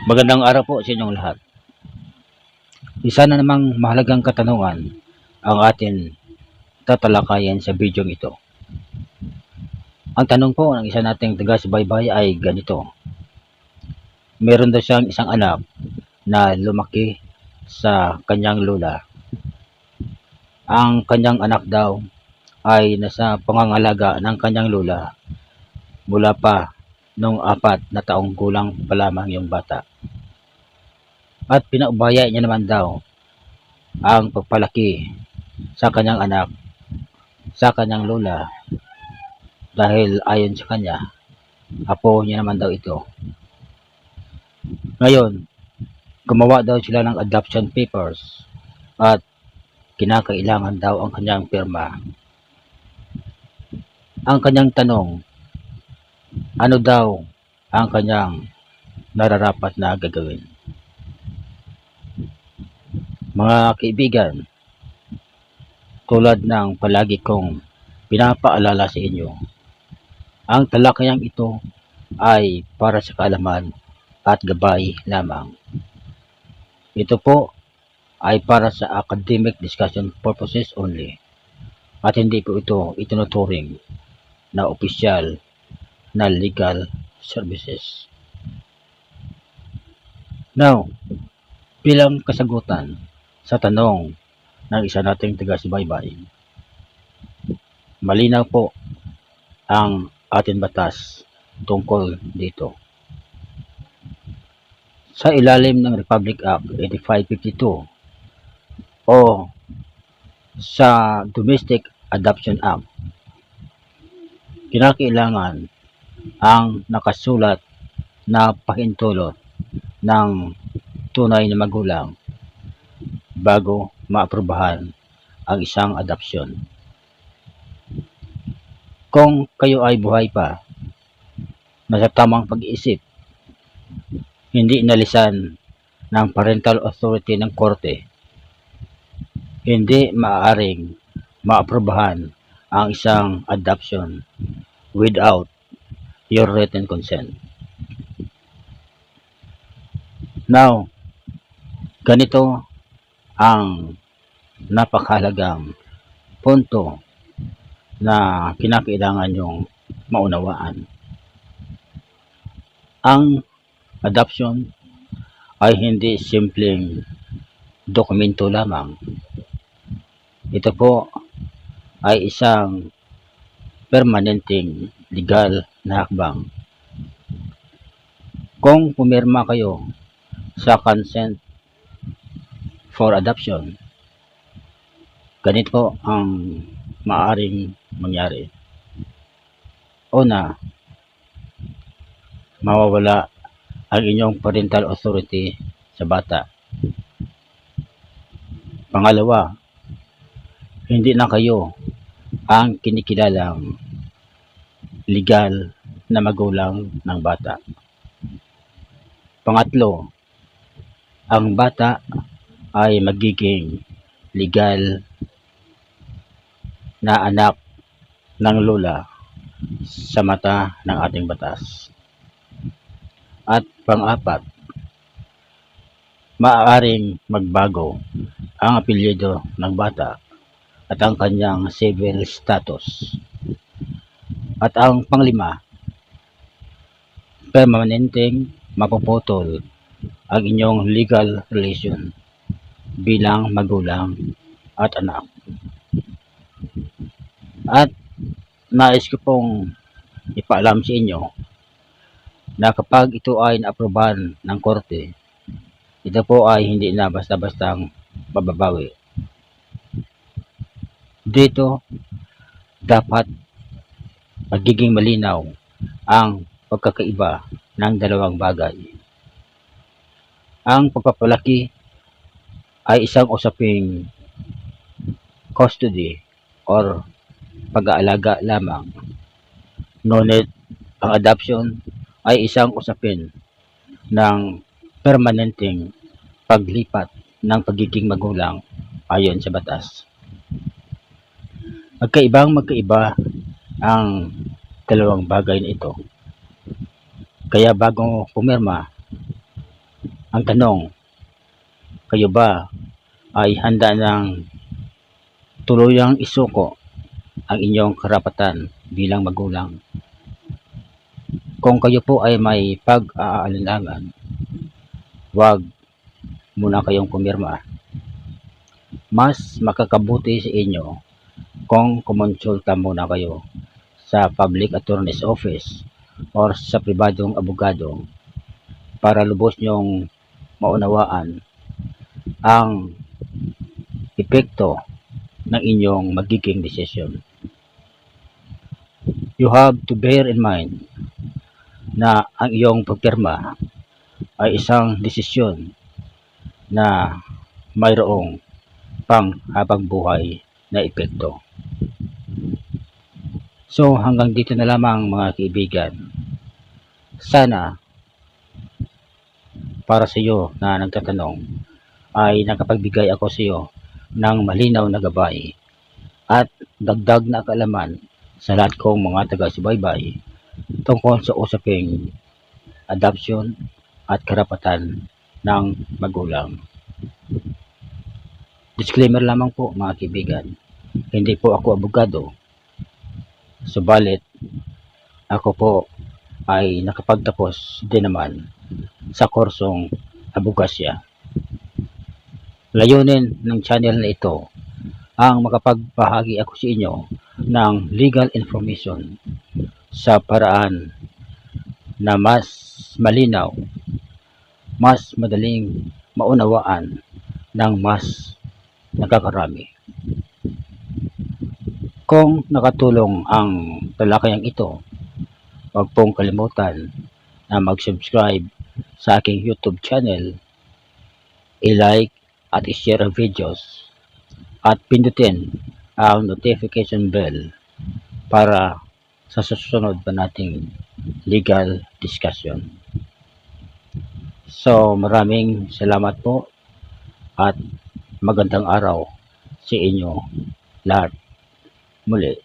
Magandang araw po sa inyong lahat. Isa na namang mahalagang katanungan ang atin tatalakayin sa video ito. Ang tanong po ng isa nating taga-subaybay ay ganito. Meron daw siyang isang anak na lumaki sa kanyang lola. Ang kanyang anak daw ay nasa pangangalaga ng kanyang lola mula pa nung 4 na taong gulang pa lamang yung bata. At pinaubaya niya naman daw ang pagpalaki sa kanyang anak sa kanyang lola dahil ayon sa kanya, apo niya naman daw ito. Ngayon, gumawa daw sila ng adoption papers at kinakailangan daw ang kanyang pirma. Ang kanyang tanong, ano daw ang kanyang nararapat na gagawin? Mga kaibigan, tulad ng palagi kong pinapaalala sa inyo, ang talakayang ito ay para sa kaalaman at gabay lamang. Ito po ay para sa academic discussion purposes only at hindi po ito itinuturing na opisyal na legal services. Now, bilang kasagutan sa tanong ng isa nating taga-subaybay, malinaw po ang ating batas tungkol dito. Sa ilalim ng Republic Act 8552 o sa Domestic Adoption Act, kinakailangan ang nakasulat na pahintulot ng tunay na magulang bago maaprubahan ang isang adopsyon. Kung kayo ay buhay pa, nasa tamang pag-iisip, hindi inalisan ng parental authority ng korte, hindi maaaring maaprubahan ang isang adoption without your written consent. Now, ganito ang napakahalagang punto na kinakailangan nyong maunawaan. Ang adoption ay hindi simpleng dokumento lamang. Ito po ay isang permanenteng legal na hakbang. Kung pumirma kayo sa consent for adoption, ganito ang maaring mangyari. Una, mawawala ang inyong parental authority sa bata. Pangalawa, hindi na kayo ang kinikilalang legal na magulang ng bata. Pangatlo, ang bata ay magiging legal na anak ng lola sa mata ng ating batas. At pang-apat, maaaring magbago ang apelyido ng bata at ang kanyang civil status. At ang panglima, permanenteng mapuputol ang inyong legal relation bilang magulang at anak. At nais ko pong ipaalam sa inyo na kapag ito ay naaprobahan ng korte, ito po ay hindi na basta-bastang mababawi. Dito, dapat magiging malinaw ang pagkakaiba ng dalawang bagay. Ang pagpapalaki ay isang usaping custody or pag-aalaga lamang. Ngunit ang adoption ay isang usapin ng permanenteng paglipat ng pagiging magulang ayon sa batas. Magkaiba ang dalawang bagay na ito. Kaya bago pumirma, Ang tanong, kayo ba ay handa ng tuluyang isuko ang inyong karapatan bilang magulang? Kung kayo po ay may pag-aalinlangan, huwag muna kayong pumirma. Mas makakabuti sa inyo kung kumonsulta muna kayo sa Public Attorney's Office or sa pribadong abogado para lubos nyong maunawaan ang epekto ng inyong magiging desisyon. You have to bear in mind na ang iyong pagpirma ay isang desisyon na mayroong pang habang buhay na epekto. So hanggang dito na lamang mga kaibigan. Sana para sa iyo na nagtatanong ay nakapagbigay ako sa iyo ng malinaw na gabay at dagdag na kaalaman sa lahat kong mga taga-subaybay tungkol sa usaping adoption at karapatan ng magulang. Disclaimer lamang po mga kaibigan, hindi po ako abogado, subalit ako po ay nakapagtapos din naman sa kursong abogasya. Layunin ng channel na ito ang makapagbahagi ako sa inyo ng legal information sa paraan na mas malinaw, mas madaling maunawaan ng mas nakakarami. Kung nakatulong ang talakayang ito, huwag pong kalimutan na mag-subscribe sa aking YouTube channel, i-like at i-share ang videos, at pindutin ang notification bell para sa susunod pa nating legal discussion. So maraming salamat po at magandang araw sa inyo lahat. Muli.